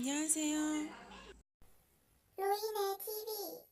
안녕하세요. 로이네 TV.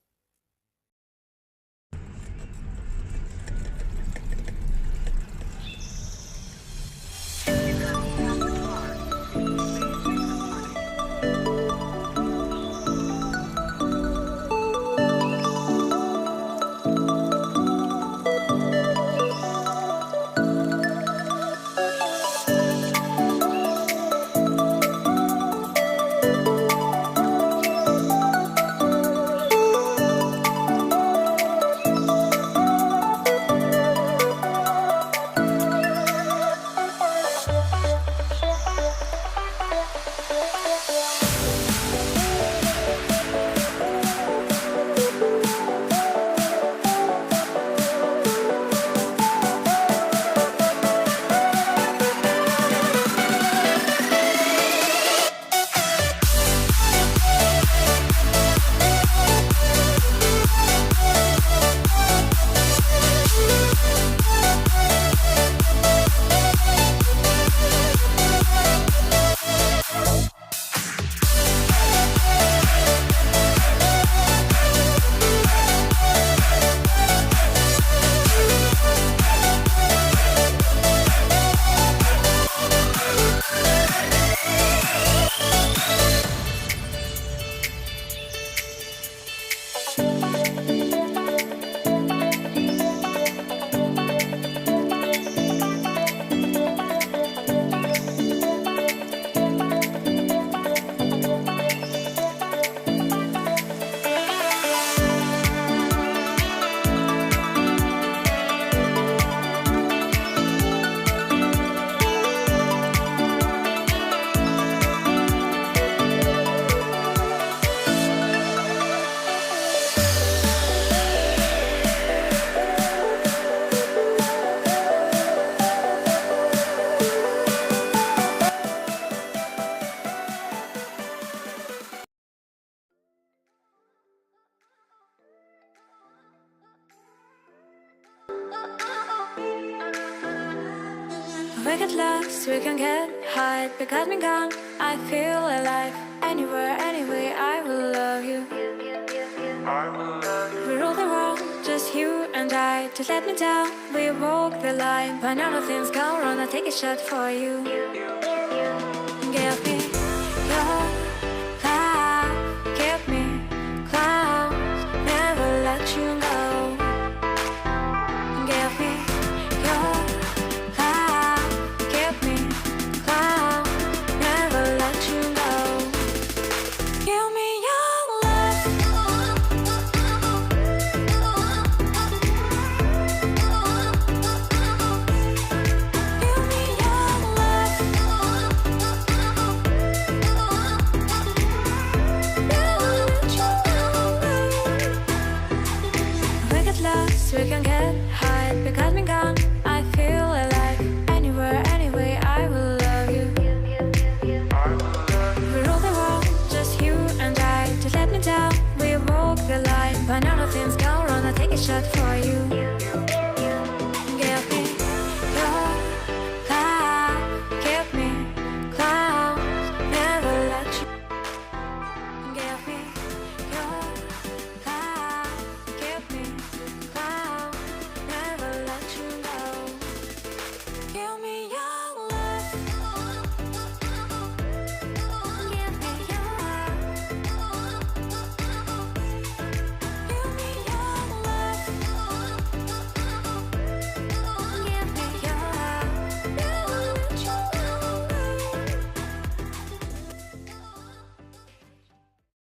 We get lost, we can get high. Because me gone, I feel alive. Anywhere, anyway, I will love you. We rule the world, just you and I. Just let me down, we walk the line. But none of things go wrong, I'll take a shot for you.